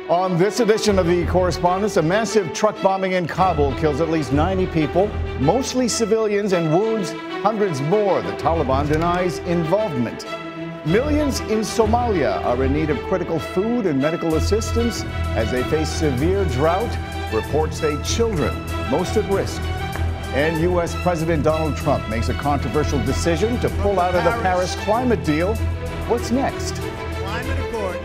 On this edition of the Correspondents, a massive truck bombing in Kabul kills at least 90 people, mostly civilians, and wounds hundreds more. The Taliban denies involvement. Millions in Somalia are in need of critical food and medical assistance as they face severe drought. Reports say children most at risk. And U.S. President Donald Trump makes a controversial decision to pull out of the Paris climate deal. What's next? Climate Accord.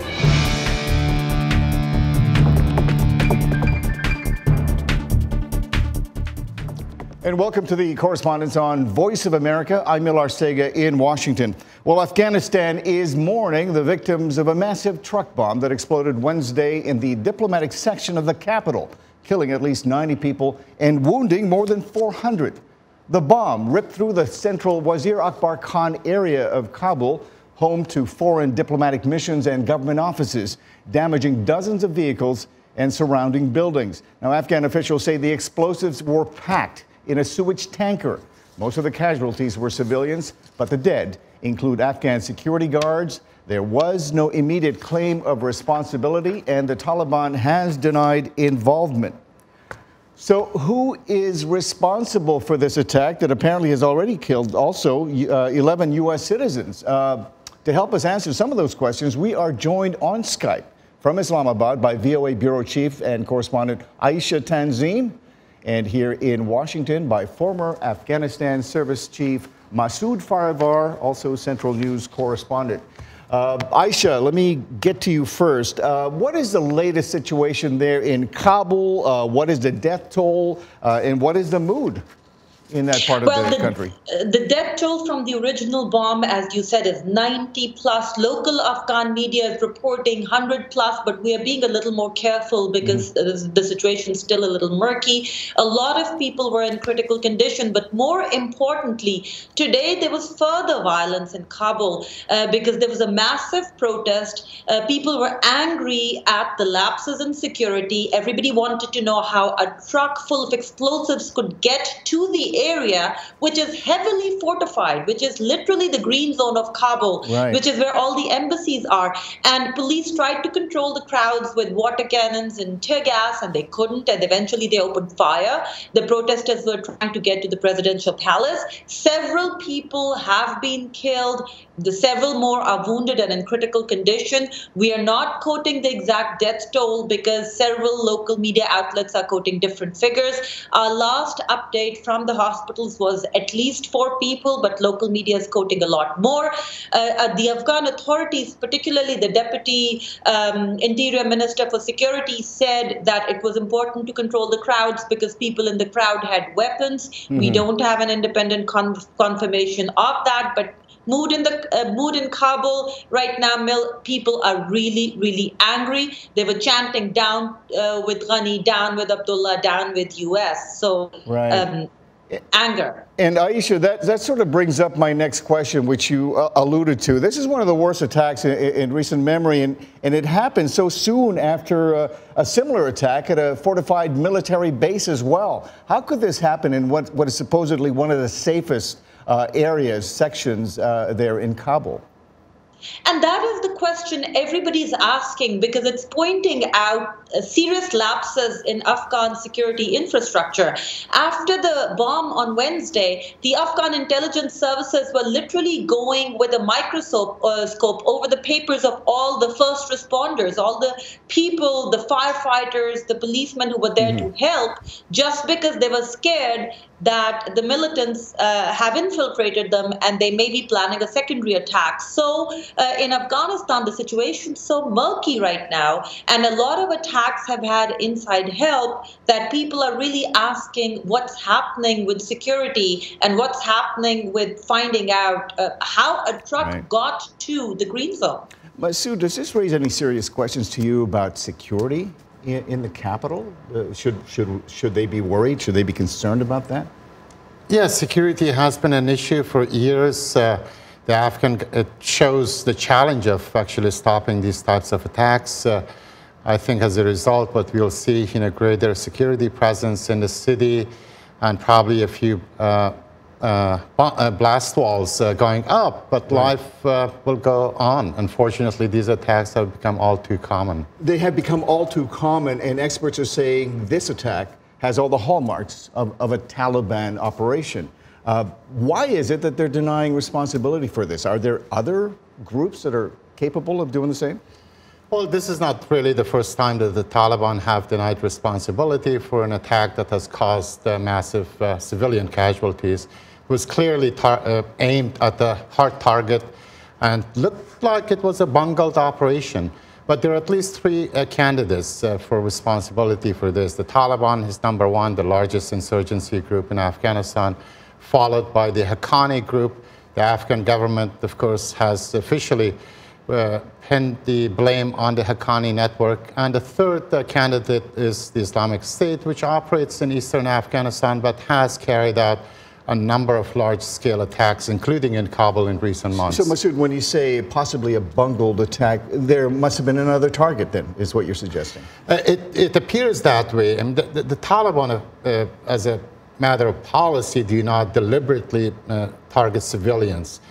And welcome to the Correspondents on Voice of America. I'm Millar Sega in Washington. Well, Afghanistan is mourning the victims of a massive truck bomb that exploded Wednesday in the diplomatic section of the capital, killing at least 90 people and wounding more than 400. The bomb ripped through the central Wazir Akbar Khan area of Kabul, home to foreign diplomatic missions and government offices, damaging dozens of vehicles and surrounding buildings. Now, Afghan officials say the explosives were packed in a sewage tanker. Most of the casualties were civilians, but the dead include Afghan security guards. There was no immediate claim of responsibility, and the Taliban has denied involvement. So who is responsible for this attack that apparently has already killed also 11 U.S. citizens? To help us answer some of those questions, we are joined on Skype from Islamabad by VOA Bureau Chief and Correspondent Aisha Tanzim, and here in Washington by former Afghanistan Service Chief Masood Farivar, also Central News correspondent. Aisha, let me get to you first. What is the latest situation there in Kabul? What is the death toll? And what is the mood in that part of the country? The death toll from the original bomb, as you said, is 90 plus. Local Afghan media is reporting 100 plus, but we are being a little more careful because the situation is still a little murky. A lot of people were in critical condition, but more importantly, today there was further violence in Kabul because there was a massive protest. People were angry at the lapses in security. Everybody wanted to know how a truck full of explosives could get to the area, which is heavily fortified, which is literally the green zone of Kabul, which is where all the embassies are. And police tried to control the crowds with water cannons and tear gas, and they couldn't, and eventually they opened fire. The protesters were trying to get to the presidential palace. Several people have been killed. Several more are wounded and in critical condition. We are not quoting the exact death toll because several local media outlets are quoting different figures. Our last update from the hospitals was at least 4 people, but local media is quoting a lot more. The Afghan authorities, particularly the Deputy Interior Minister for Security, said that it was important to control the crowds because people in the crowd had weapons. We don't have an independent confirmation of that, but mood in Kabul right now, people are really, really angry. They were chanting down with Ghani, down with Abdullah, down with US. So anger. And Aisha, that sort of brings up my next question, which you alluded to. This is one of the worst attacks in recent memory, and it happened so soon after a similar attack at a fortified military base as well. How could this happen in what is supposedly one of the safest sections there in Kabul? And that is the question everybody's asking because it's pointing out serious lapses in Afghan security infrastructure. After the bomb on Wednesday, the Afghan intelligence services were literally going with a microscope over the papers of all the first responders, all the people, the firefighters, the policemen who were there to help, just because they were scared that the militants have infiltrated them and they may be planning a secondary attack. So in Afghanistan, the situation's so murky right now, and a lot of attacks have had inside help that people are really asking what's happening with security and what's happening with finding out how a truck got to the green zone. Masood, does this raise any serious questions to you about security in the capital? Should they be worried? Should they be concerned about that? Yes, security has been an issue for years. It shows the challenge of actually stopping these types of attacks. I think as a result, what we'll see, greater security presence in the city and probably a few blast walls going up, but life will go on. Unfortunately, these attacks have become all too common. They have become all too common, and experts are saying this attack has all the hallmarks of a Taliban operation. Why is it that they're denying responsibility for this? Are there other groups that are capable of doing the same? Well, this is not really the first time that the Taliban have denied responsibility for an attack that has caused massive civilian casualties. It was clearly aimed at the hard target and looked like it was a bungled operation. But there are at least three candidates for responsibility for this. The Taliban is number one, the largest insurgency group in Afghanistan, followed by the Haqqani group. The Afghan government, of course, has officially pinned the blame on the Haqqani network. And the third candidate is the Islamic State, which operates in eastern Afghanistan, but has carried out a number of large-scale attacks, including in Kabul in recent months. So, Masood, when you say possibly a bungled attack, there must have been another target then, is what you're suggesting? It appears that way. I mean, the Taliban, as a matter of policy, do not deliberately target civilians.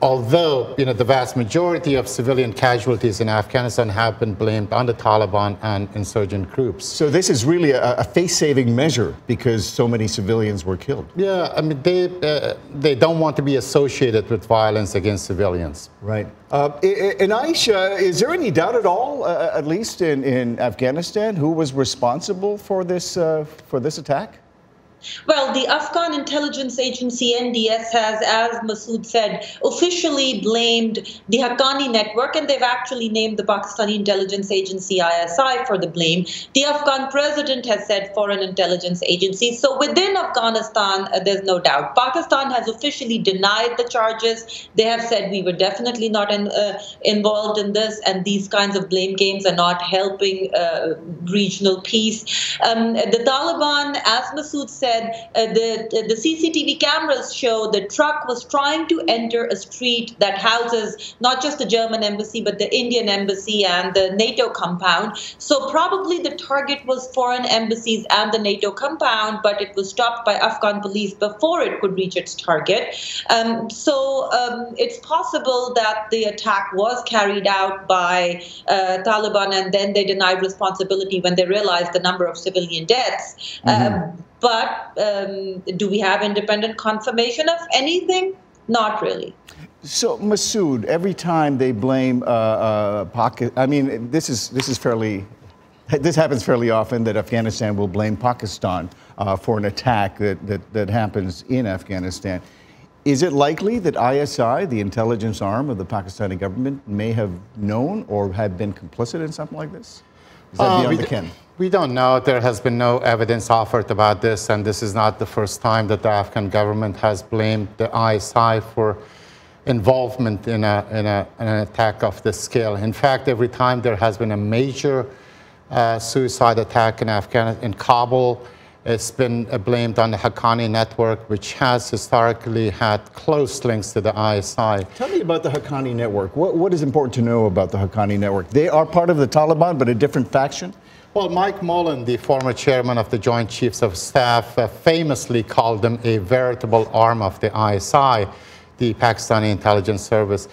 Although, the vast majority of civilian casualties in Afghanistan have been blamed on the Taliban and insurgent groups. So this is really a face-saving measure because so many civilians were killed. Yeah, I mean, they don't want to be associated with violence against civilians. Right. And Aisha, is there any doubt at all, at least in Afghanistan, who was responsible for this attack? Well, the Afghan intelligence agency, NDS, has, as Masood said, officially blamed the Haqqani network, and they've actually named the Pakistani intelligence agency, ISI, for the blame. The Afghan president has said foreign intelligence agency. So within Afghanistan, there's no doubt. Pakistan has officially denied the charges. They have said we were definitely not involved in this, and these kinds of blame games are not helping regional peace. The Taliban, as Masood said, the CCTV cameras show the truck was trying to enter a street that houses not just the German embassy, but the Indian embassy and the NATO compound. So probably the target was foreign embassies and the NATO compound, but it was stopped by Afghan police before it could reach its target. So it's possible that the attack was carried out by Taliban, and then they denied responsibility when they realized the number of civilian deaths. But do we have independent confirmation of anything? Not really. So, Masood, every time they blame Pakistan, I mean, this happens fairly often that Afghanistan will blame Pakistan for an attack that happens in Afghanistan. Is it likely that ISI, the intelligence arm of the Pakistani government, may have known or have been complicit in something like this? Is that beyond the ken? We don't know. There has been no evidence offered about this, and this is not the first time that the Afghan government has blamed the ISI for involvement in an attack of this scale. In fact, every time there has been a major suicide attack in Kabul, it's been blamed on the Haqqani network, which has historically had close links to the ISI. Tell me about the Haqqani network. What is important to know about the Haqqani network? They are part of the Taliban, but a different faction? Well, Mike Mullen, the former chairman of the Joint Chiefs of Staff, famously called them a veritable arm of the ISI, the Pakistani intelligence service.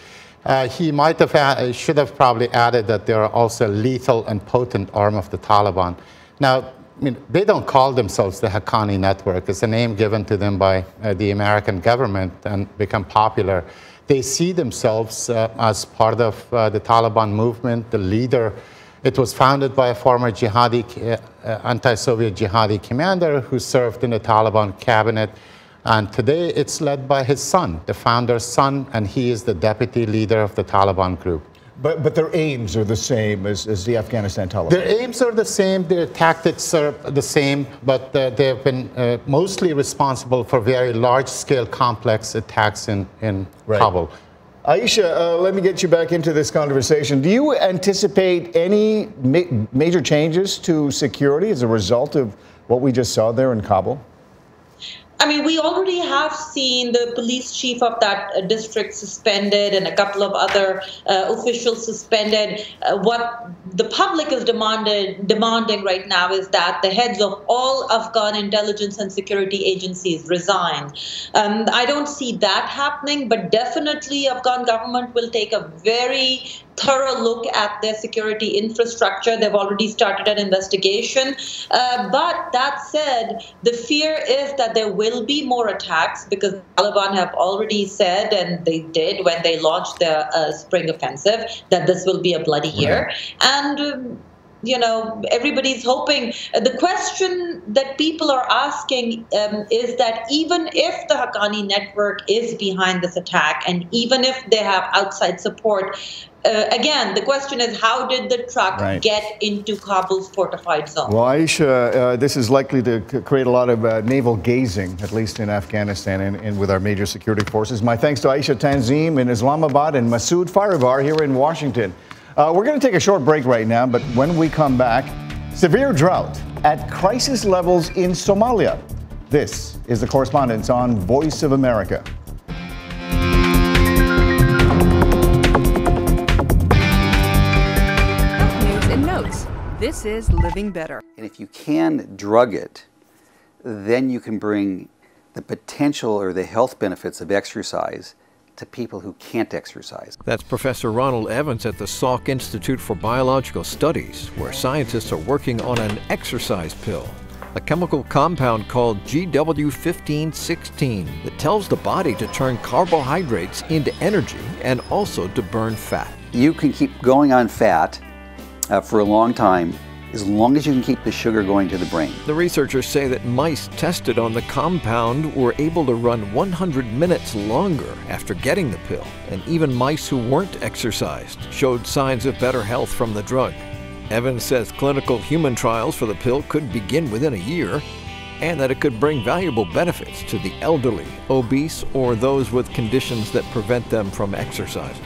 He should have probably added that they are also a lethal and potent arm of the Taliban. Now, I mean, they don't call themselves the Haqqani network. It's a name given to them by the American government and become popular. They see themselves as part of the Taliban movement, the leader. It was founded by a former jihadi, anti-Soviet jihadi commander who served in the Taliban cabinet. And today it's led by his son, the founder's son, and he is the deputy leader of the Taliban group. But their aims are the same as the Afghanistan Taliban? Their aims are the same, their tactics are the same, but they have been mostly responsible for very large-scale complex attacks in Kabul. Aisha, let me get you back into this conversation. Do you anticipate any major changes to security as a result of what we just saw there in Kabul? I mean, we already have seen the police chief of that district suspended and a couple of other officials suspended. What the public is demanding right now is that the heads of all Afghan intelligence and security agencies resign. I don't see that happening, but definitely Afghan government will take a very thorough look at their security infrastructure. They've already started an investigation. But that said, the fear is that there will be more attacks because the Taliban have already said, and they did when they launched their spring offensive, that this will be a bloody year. And everybody's hoping. The question that people are asking is that even if the Haqqani network is behind this attack and even if they have outside support, again, the question is, how did the truck get into Kabul's fortified zone? Well, Aisha, this is likely to create a lot of navel gazing, at least in Afghanistan and with our major security forces. My thanks to Aisha Tanzim in Islamabad and Masood Farivar here in Washington. We're going to take a short break right now, but when we come back, severe drought at crisis levels in Somalia. This is the Correspondents on Voice of America. News and notes. This is Living Better. And if you can drug it, then you can bring the potential or the health benefits of exercise to people who can't exercise. That's Professor Ronald Evans at the Salk Institute for Biological Studies, where scientists are working on an exercise pill, a chemical compound called GW1516 that tells the body to turn carbohydrates into energy and also to burn fat. You can keep going on fat for a long time as long as you can keep the sugar going to the brain. The researchers say that mice tested on the compound were able to run 100 minutes longer after getting the pill, and even mice who weren't exercised showed signs of better health from the drug. Evans says clinical human trials for the pill could begin within a year, and that it could bring valuable benefits to the elderly, obese, or those with conditions that prevent them from exercising.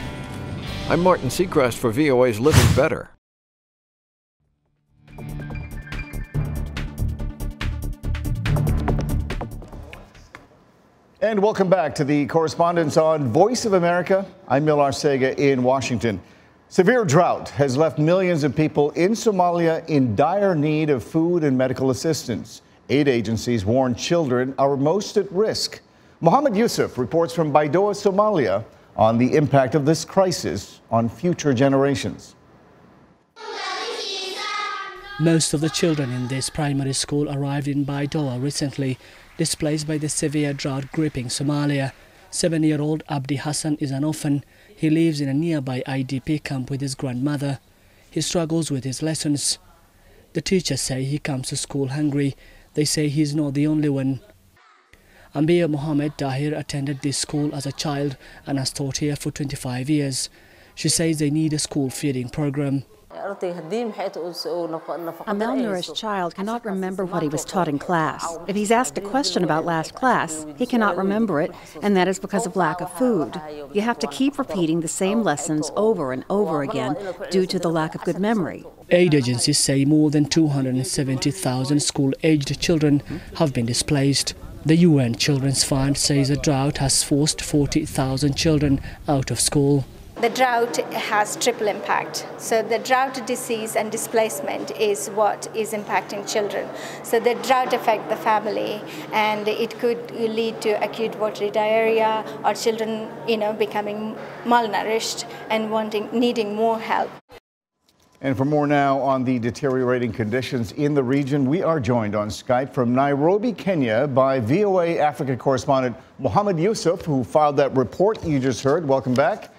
I'm Martin Seacrest for VOA's Living Better. And welcome back to the Correspondents on Voice of America. I'm Mil Arcega in Washington. Severe drought has left millions of people in Somalia in dire need of food and medical assistance. Aid agencies warn children are most at risk. Mohammed Yusuf reports from Baidoa, Somalia, on the impact of this crisis on future generations. Most of the children in this primary school arrived in Baidoa recently, displaced by the severe drought gripping Somalia. 7-year-old Abdi Hassan is an orphan. He lives in a nearby IDP camp with his grandmother. He struggles with his lessons. The teachers say he comes to school hungry. They say he's not the only one. Ambiya Mohammed Dahir attended this school as a child and has taught here for 25 years. She says they need a school feeding program. A malnourished child cannot remember what he was taught in class. If he's asked a question about last class, he cannot remember it, and that is because of lack of food. You have to keep repeating the same lessons over and over again due to the lack of good memory. Aid agencies say more than 270,000 school-aged children have been displaced. The UN Children's Fund says the drought has forced 40,000 children out of school. The drought has triple impact. So the drought, disease and displacement is what is impacting children. So the drought affects the family, and it could lead to acute watery diarrhea or children, becoming malnourished and needing more help. And for more now on the deteriorating conditions in the region, we are joined on Skype from Nairobi, Kenya by VOA Africa correspondent Mohammed Yusuf, who filed that report you just heard. Welcome back.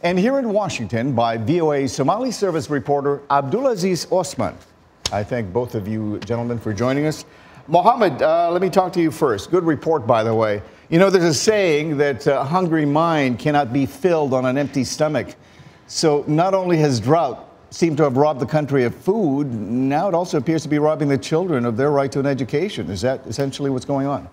And here in Washington by VOA Somali service reporter Abdulaziz Osman. I thank both of you gentlemen for joining us. Mohammed, let me talk to you first. Good report, by the way. There's a saying that a hungry mind cannot be filled on an empty stomach. So not only has drought seemed to have robbed the country of food, now it also appears to be robbing the children of their right to an education. Is that essentially what's going on?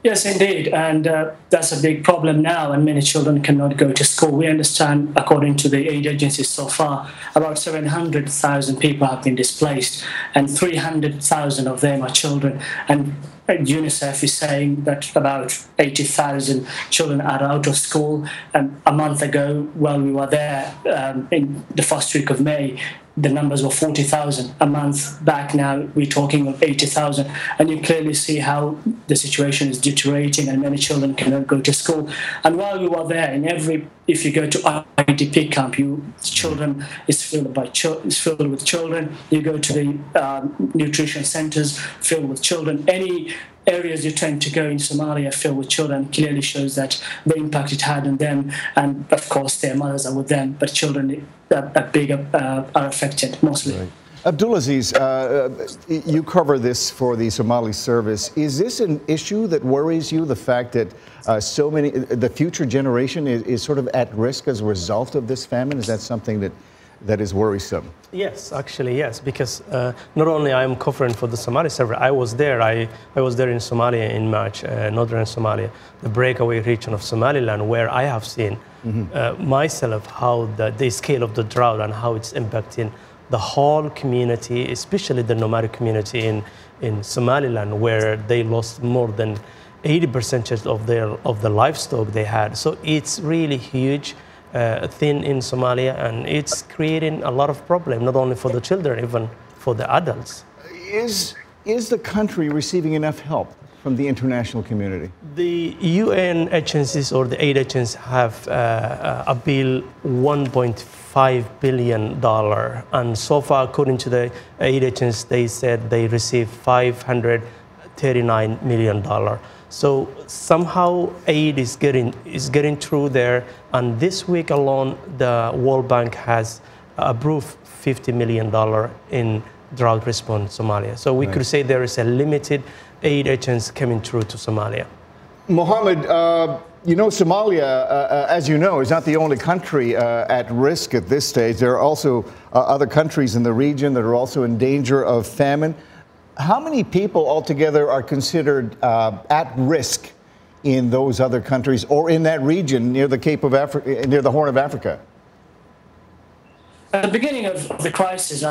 Yes, indeed, and that's a big problem now, and many children cannot go to school. We understand, according to the aid agencies so far, about 700,000 people have been displaced, and 300,000 of them are children. And UNICEF is saying that about 80,000 children are out of school. A month ago, while we were there in the first week of May, the numbers were 40,000. A month back now, we're talking of 80,000. And you clearly see how the situation is deteriorating and many children cannot go to school. And while we were there, if you go to IDP camp, children is filled with children. You go to the nutrition centers filled with children. Any areas you tend to go in Somalia filled with children clearly shows that the impact it had on them, and of course their mothers are with them, but children are affected mostly. Right. Abdulaziz, you cover this for the Somali service. Is this an issue that worries you, the fact that the future generation is sort of at risk as a result of this famine? Is that something that is worrisome? Yes, actually, yes, because not only I am covering for the Somali server, I was there in Somalia in March, northern Somalia, the breakaway region of Somaliland, where I have seen myself how the scale of the drought and how it's impacting the whole community, especially the nomadic community in Somaliland, where they lost more than 80% of the livestock they had. So it's really huge thing in Somalia, and it's creating a lot of problem, not only for the children, even for the adults. Is the country receiving enough help from the international community? The UN agencies or the aid agencies have a bill $1.5 billion, and so far, according to the aid agencies, they said they received $539 million. So somehow aid is getting through there, and this week alone, the World Bank has approved $50 million in drought response Somalia. So we could say there is a limited aid agents coming through to Somalia. Mohammed, Somalia, as you know, is not the only country at risk at this stage. There are also other countries in the region that are also in danger of famine. How many people altogether are considered at risk in those other countries or in that region near the Cape of Africa, near the Horn of Africa? At the beginning of the crisis,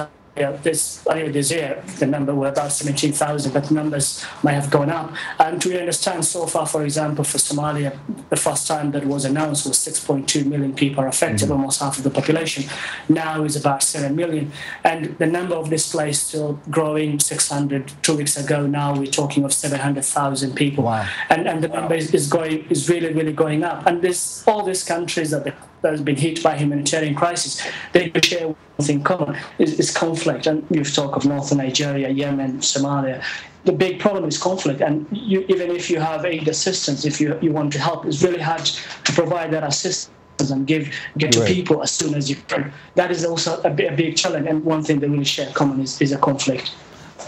this year, the number were about 17,000, but the numbers may have gone up. And we understand so far, for example, for Somalia, the first time that was announced was 6.2 million people are affected, almost half of the population. Now is about 7 million. And the number of displaced still growing, 600 2 weeks ago. Now we're talking of 700,000 people. Wow. And the number is really, really going up. And all these countries that has been hit by humanitarian crisis, they share one thing common, is conflict. And you've talked of northern Nigeria, Yemen, Somalia. The big problem is conflict, and even if you have aid assistance, if you want to help, it's really hard to provide that assistance and get to people as soon as you can. That is also a big challenge, and one thing they really share common is a conflict.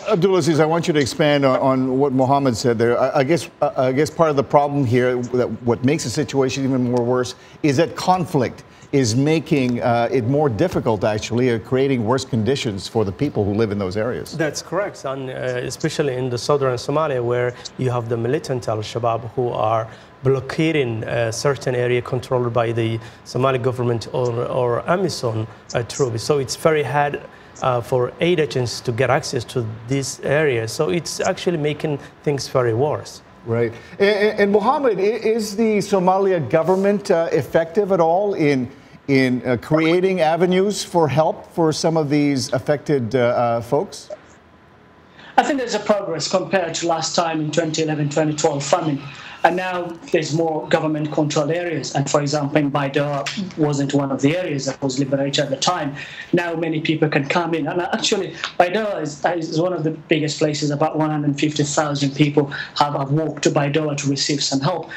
Abdulaziz, I want you to expand on what Mohammed said there. I guess part of the problem here, that what makes the situation even more worse, is that conflict is making it more difficult, actually, creating worse conditions for the people who live in those areas. That's correct, and especially in the southern Somalia, where you have the militant Al-Shabaab who are blockading a certain area controlled by the Somali government or AMISOM troops. So it's very hard for aid agents to get access to this area. So it's actually making things very worse. Right. And Mohammed, is the Somalia government effective at all in creating avenues for help for some of these affected folks? I think there's a progress compared to last time in 2011-2012 famine. And now there's more government-controlled areas. And for example, in Baidoa wasn't one of the areas that was liberated at the time. Now many people can come in. And actually, Baidoa is one of the biggest places. About 150,000 people have walked to Baidoa to receive some help.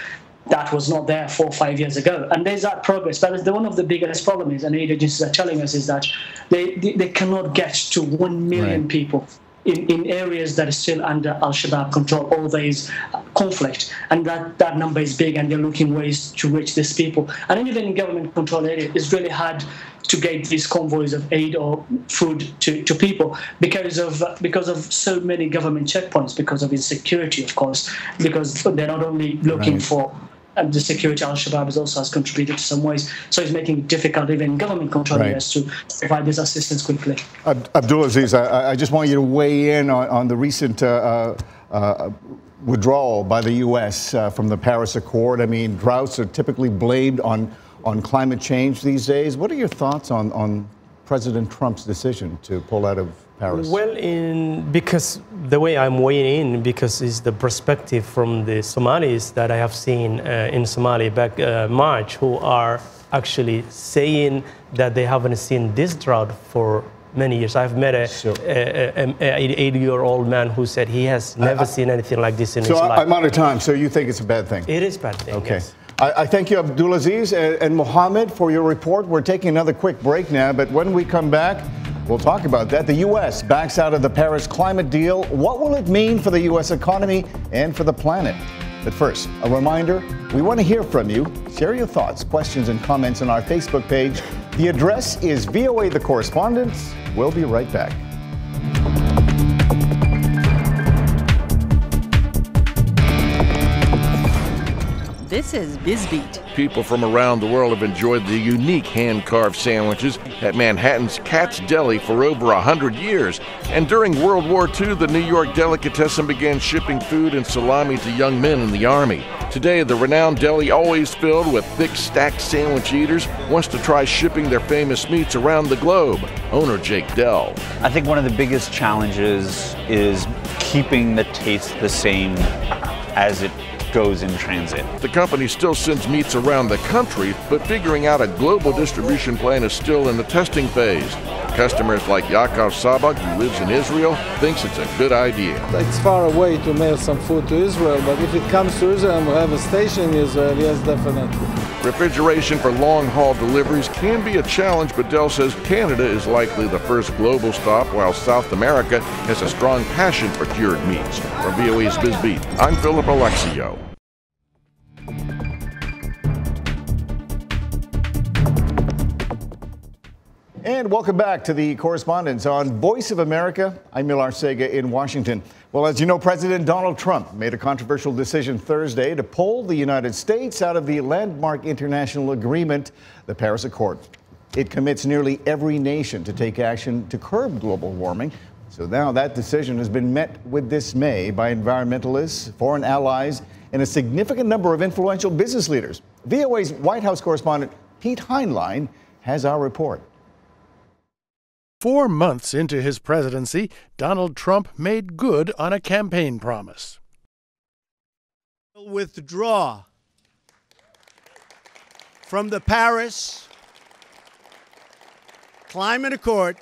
That was not there 4 or 5 years ago. And there's that progress. But one of the biggest problems, and aid agencies are telling us, is that they cannot get to 1 million people in areas that are still under Al-Shabaab control. All there is conflict, and that number is big, and they're looking ways to reach these people. And even in government-controlled areas, it's really hard to get these convoys of aid or food to people because of so many government checkpoints, because of insecurity, of course, because they're not only looking for the security. Al-Shabaab also has contributed to some ways, so it's making it difficult even in government-controlled areas to provide this assistance quickly. Abdulaziz, I just want you to weigh in on the recent withdrawal by the U.S. From the Paris Accord. I mean, droughts are typically blamed on climate change these days. What are your thoughts on President Trump's decision to pull out of Paris? Well, because the way I'm weighing in, because it's the perspective from the Somalis that I have seen in Somalia back March, who are actually saying that they haven't seen this drought for many years. I've met an 80-year-old man who said he has never seen anything like this in his life. So I'm out of time, so you think it's a bad thing? It is a bad thing, okay. Yes. I thank you, Abdulaziz and Mohammed, for your report. We're taking another quick break now, but when we come back, we'll talk about that. The U.S. backs out of the Paris climate deal. What will it mean for the U.S. economy and for the planet? But first, a reminder, we want to hear from you. Share your thoughts, questions, and comments on our Facebook page. The address is VOA The Correspondents. We'll be right back. This is BizBeat. People from around the world have enjoyed the unique hand-carved sandwiches at Manhattan's Katz Deli for over 100 years. And during World War II, the New York delicatessen began shipping food and salami to young men in the Army. Today, the renowned deli, always filled with thick, stacked sandwich eaters, wants to try shipping their famous meats around the globe. Owner Jake Dell. I think one of the biggest challenges is keeping the taste the same as it goes in transit. The company still sends meats around the country, but figuring out a global distribution plan is still in the testing phase. Customers like Yaakov Sabak, who lives in Israel, thinks it's a good idea. It's far away to mail some food to Israel, but if it comes to Israel and we have a station in Israel, yes, definitely. Refrigeration for long-haul deliveries can be a challenge, but Dell says Canada is likely the first global stop, while South America has a strong passion for cured meats. For VOA's BizBeat, I'm Philip Alexio. And welcome back to the Correspondents on Voice of America. I'm Mil Arcega in Washington. Well, as you know, President Donald Trump made a controversial decision Thursday to pull the United States out of the landmark international agreement, the Paris Accord. It commits nearly every nation to take action to curb global warming. So now that decision has been met with dismay by environmentalists, foreign allies, and a significant number of influential business leaders. VOA's White House correspondent Pete Heinlein has our report. 4 months into his presidency, Donald Trump made good on a campaign promise. Withdraw from the Paris Climate Accord.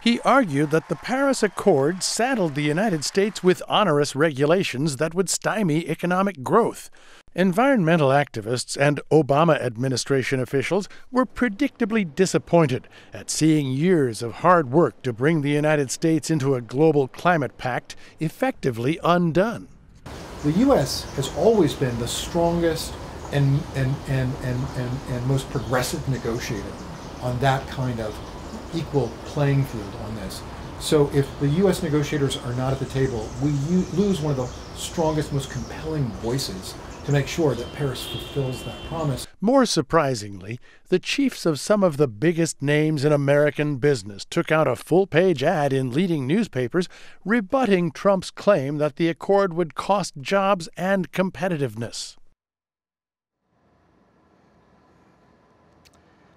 He argued that the Paris Accord saddled the United States with onerous regulations that would stymie economic growth. Environmental activists and Obama administration officials were predictably disappointed at seeing years of hard work to bring the United States into a global climate pact effectively undone. The U.S. has always been the strongest and most progressive negotiator on that kind of equal playing field on this. So if the U.S. negotiators are not at the table, we lose one of the strongest, most compelling voices to make sure that Paris fulfills that promise. More surprisingly, the chiefs of some of the biggest names in American business took out a full-page ad in leading newspapers rebutting Trump's claim that the accord would cost jobs and competitiveness.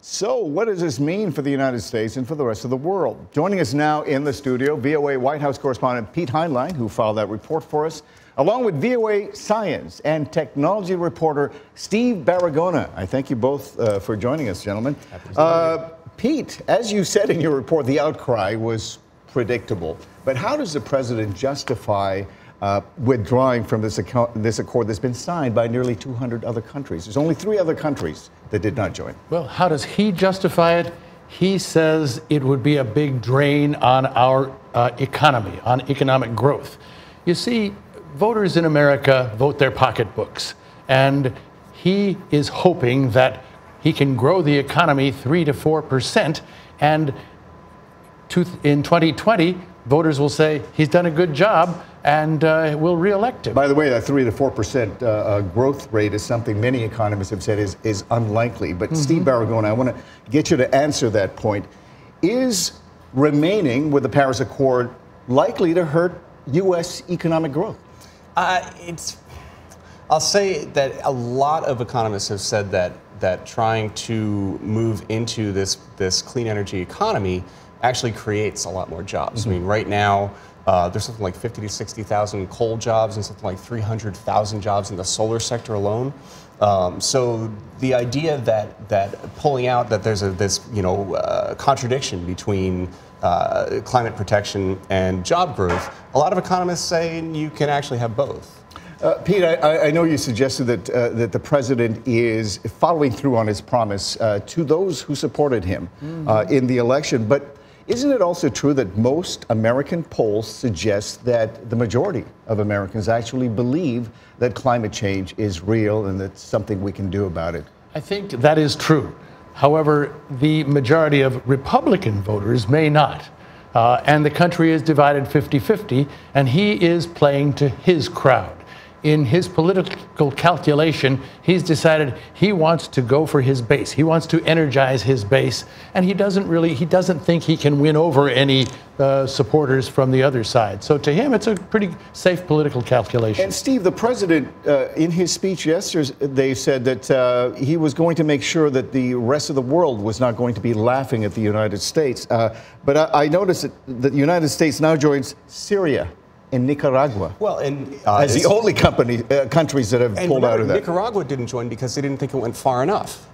So what does this mean for the United States and for the rest of the world? Joining us now in the studio, VOA White House correspondent Pete Heinlein, who filed that report for us, along with VOA science and technology reporter Steve Baragona. I thank you both for joining us, gentlemen. Pete, as you said in your report, the outcry was predictable. But how does the president justify withdrawing from this accord that's been signed by nearly 200 other countries? There's only 3 other countries that did not join. Well, how does he justify it? He says it would be a big drain on our economy, on economic growth. You see, voters in America vote their pocketbooks, and he is hoping that he can grow the economy 3 to 4%, and in 2020, voters will say he's done a good job and we'll re-elect him. By the way, that 3 to 4% growth rate is something many economists have said is unlikely. But Steve Baragona, I want to get you to answer that point. Is remaining with the Paris Accord likely to hurt U.S. economic growth? I'll say that a lot of economists have said that trying to move into this clean energy economy actually creates a lot more jobs. I mean, right now, there's something like 50 to 60,000 coal jobs and something like 300,000 jobs in the solar sector alone. So the idea that pulling out that there's this contradiction between climate protection and job growth, a lot of economists say you can actually have both. Pete, I know you suggested that the president is following through on his promise to those who supported him in the election, but isn't it also true that most American polls suggest that the majority of Americans actually believe that climate change is real and that's something we can do about it? I think that is true. However, the majority of Republican voters may not. And the country is divided 50-50, and he is playing to his crowd. In his political calculation, he's decided he wants to go for his base. He wants to energize his base, and he doesn't think he can win over any supporters from the other side. So to him, it's a pretty safe political calculation. And Steve, the president, in his speech yesterday, said that he was going to make sure that the rest of the world was not going to be laughing at the United States. But I noticed that the United States now joins Syria and Nicaragua, as the only countries that have pulled out of that. Nicaragua didn't join because they didn't think it went far enough.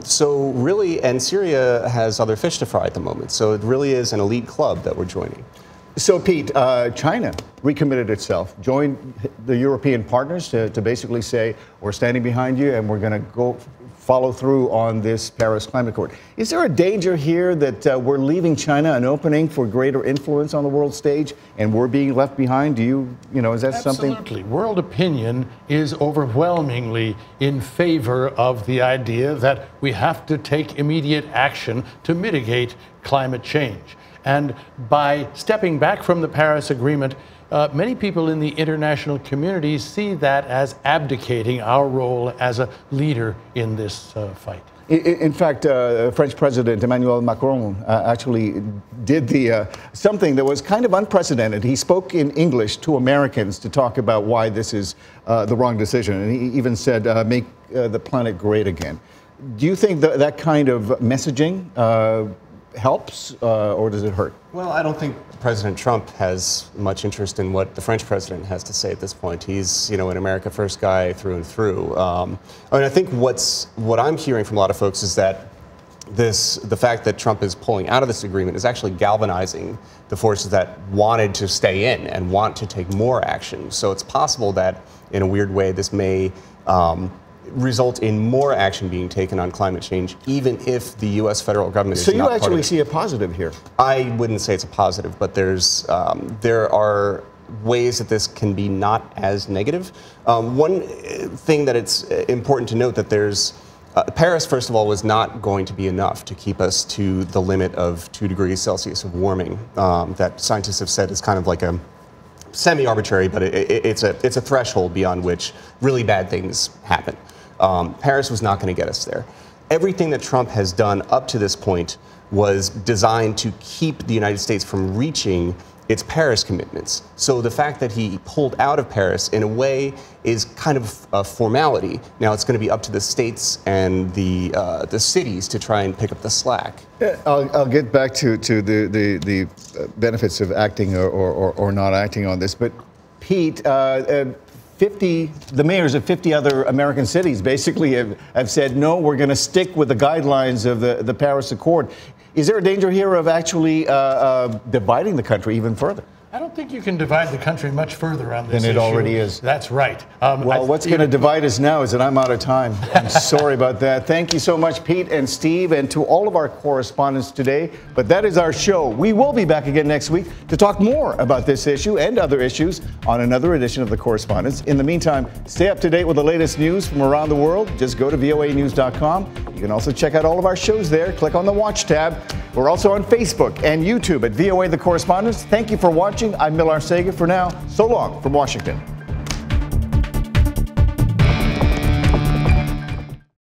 So really, and Syria has other fish to fry at the moment. So it really is an elite club that we're joining. So Pete, China recommitted itself, joined the European partners to basically say, we're standing behind you and we're going to go follow through on this Paris Climate Accord. Is there a danger here that we're leaving China an opening for greater influence on the world stage and we're being left behind? Is that something? Absolutely. World opinion is overwhelmingly in favor of the idea that we have to take immediate action to mitigate climate change. And by stepping back from the Paris Agreement, many people in the international community see that as abdicating our role as a leader in this fight. In fact, French President Emmanuel Macron actually did something that was kind of unprecedented. He spoke in English to Americans to talk about why this is the wrong decision. And he even said, make the planet great again. Do you think that kind of messaging helps or does it hurt? Well, I don't think President Trump has much interest in what the French president has to say at this point. He's, an America First guy through and through. I think what I'm hearing from a lot of folks is that the fact that Trump is pulling out of this agreement is actually galvanizing the forces that wanted to stay in and want to take more action. So it's possible that, in a weird way, this may result in more action being taken on climate change, even if the U.S. federal government is not part of it. So you actually see a positive here? I wouldn't say it's a positive, but there are ways that this can be not as negative. One thing that it's important to note that Paris, first of all, was not going to be enough to keep us to the limit of 2 degrees Celsius of warming that scientists have said is kind of like a semi-arbitrary, but it's a threshold beyond which really bad things happen. Paris was not going to get us there. Everything that Trump has done up to this point was designed to keep the United States from reaching its Paris commitments. So the fact that he pulled out of Paris, in a way, is kind of a formality. Now it's going to be up to the states and the cities to try and pick up the slack. I'll get back to the benefits of acting or not acting on this, but Pete, the mayors of 50 other American cities basically have said, no, we're going to stick with the guidelines of the Paris Accord. Is there a danger here of actually dividing the country even further? I don't think you can divide the country much further on this issue. Than it already is. That's right. Well, what's going to divide us now is that I'm out of time. I'm sorry about that. Thank you so much, Pete and Steve, and to all of our correspondents today. But that is our show. We will be back again next week to talk more about this issue and other issues on another edition of The Correspondents. In the meantime, stay up to date with the latest news from around the world. Just go to voanews.com. You can also check out all of our shows there. Click on the Watch tab. We're also on Facebook and YouTube at VOA The Correspondents. Thank you for watching. I'm Mil Arcega for now. So long from Washington.